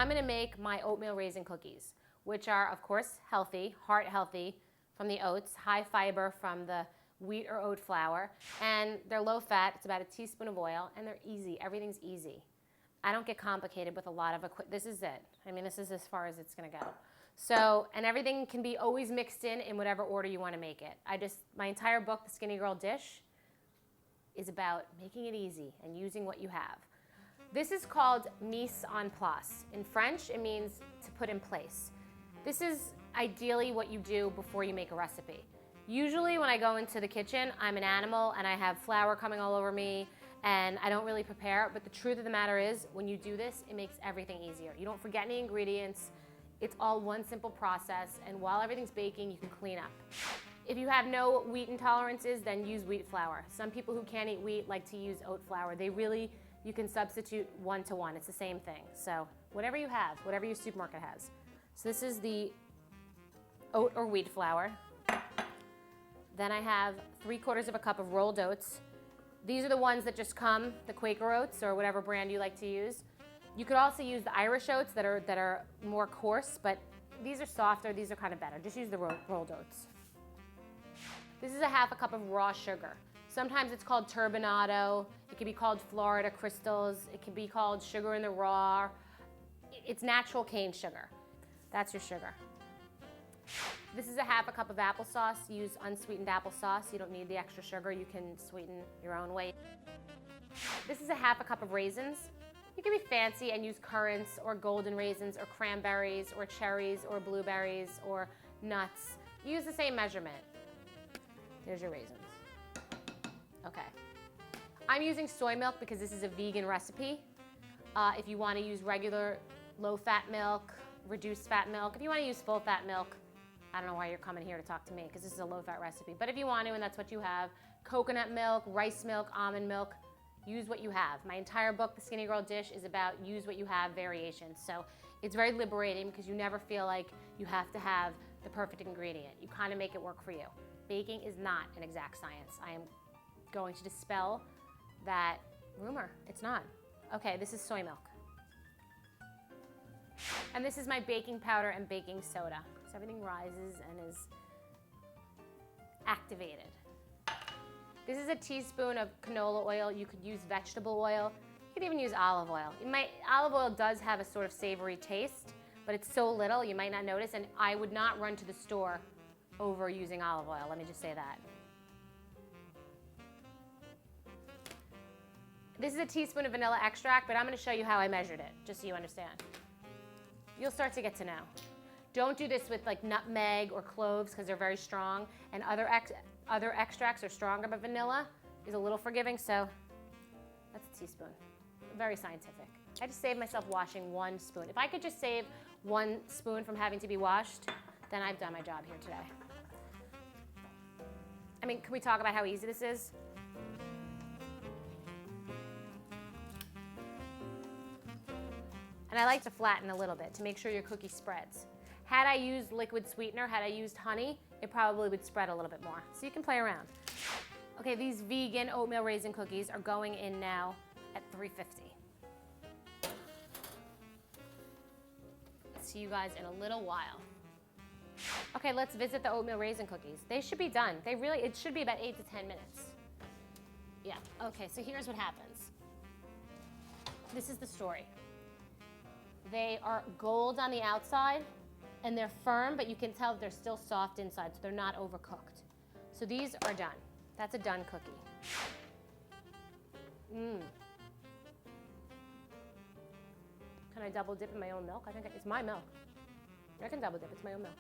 I'm gonna make my oatmeal raisin cookies, which are, of course, healthy, heart healthy from the oats, high fiber from the wheat or oat flour, and they're low fat. It's about a teaspoon of oil, and they're easy. Everything's easy. I don't get complicated with a lot of equipment. This is it. I mean, this is as far as it's gonna go. So, and everything can be always mixed in whatever order you wanna make it. My entire book, The Skinnygirl Dish, is about making it easy and using what you have. This is called mise en place. In French, it means to put in place. This is ideally what you do before you make a recipe. Usually when I go into the kitchen, I'm an animal and I have flour coming all over me and I don't really prepare, but the truth of the matter is, when you do this, it makes everything easier. You don't forget any ingredients. It's all one simple process, and while everything's baking, you can clean up. If you have no wheat intolerances, then use wheat flour. Some people who can't eat wheat like to use oat flour. You can substitute 1-to-1. It's the same thing. So whatever you have, whatever your supermarket has. So this is the oat or wheat flour. Then I have 3/4 of a cup of rolled oats. These are the ones that just come, the Quaker oats or whatever brand you like to use. You could also use the Irish oats that are more coarse, but these are softer, these are kind of better. Just use the rolled oats. This is a 1/2 cup of raw sugar. Sometimes it's called turbinado. It can be called Florida crystals. It can be called sugar in the raw. It's natural cane sugar. That's your sugar. This is a 1/2 cup of applesauce. Use unsweetened applesauce. You don't need the extra sugar. You can sweeten your own way. This is a 1/2 cup of raisins. You can be fancy and use currants or golden raisins or cranberries or cherries or blueberries or nuts. Use the same measurement. There's your raisins. Okay. I'm using soy milk because this is a vegan recipe. If you want to use regular low-fat milk, reduced fat milk, if you want to use full-fat milk, I don't know why you're coming here to talk to me because this is a low-fat recipe. But if you want to and that's what you have, coconut milk, rice milk, almond milk, use what you have. My entire book, The Skinnygirl Dish, is about use what you have variations. So it's very liberating because you never feel like you have to have the perfect ingredient. You kind of make it work for you. Baking is not an exact science. I am going to dispel that rumor. It's not. Okay, this is soy milk. And this is my baking powder and baking soda. So everything rises and is activated. This is a teaspoon of canola oil. You could use vegetable oil. You could even use olive oil. Olive oil does have a sort of savory taste, but it's so little you might not notice, and I would not run to the store over using olive oil. Let me just say that. This is a teaspoon of vanilla extract, but I'm going to show you how I measured it, just so you understand. You'll start to get to know. Don't do this with like nutmeg or cloves because they're very strong, and other extracts are stronger, but vanilla is a little forgiving, so that's a teaspoon. Very scientific. I just saved myself washing 1 spoon. If I could just save 1 spoon from having to be washed, then I've done my job here today. I mean, can we talk about how easy this is? And I like to flatten a little bit to make sure your cookie spreads. Had I used liquid sweetener, had I used honey, it probably would spread a little bit more. So you can play around. Okay, these vegan oatmeal raisin cookies are going in now at 350. See you guys in a little while. Okay, let's visit the oatmeal raisin cookies. They should be done. It should be about 8 to 10 minutes. Yeah, okay, so here's what happens. This is the story. They are gold on the outside and they're firm, but you can tell they're still soft inside, so they're not overcooked. So these are done. That's a done cookie. Can I double dip in my own milk? I think it's my milk. I can double dip, it's my own milk.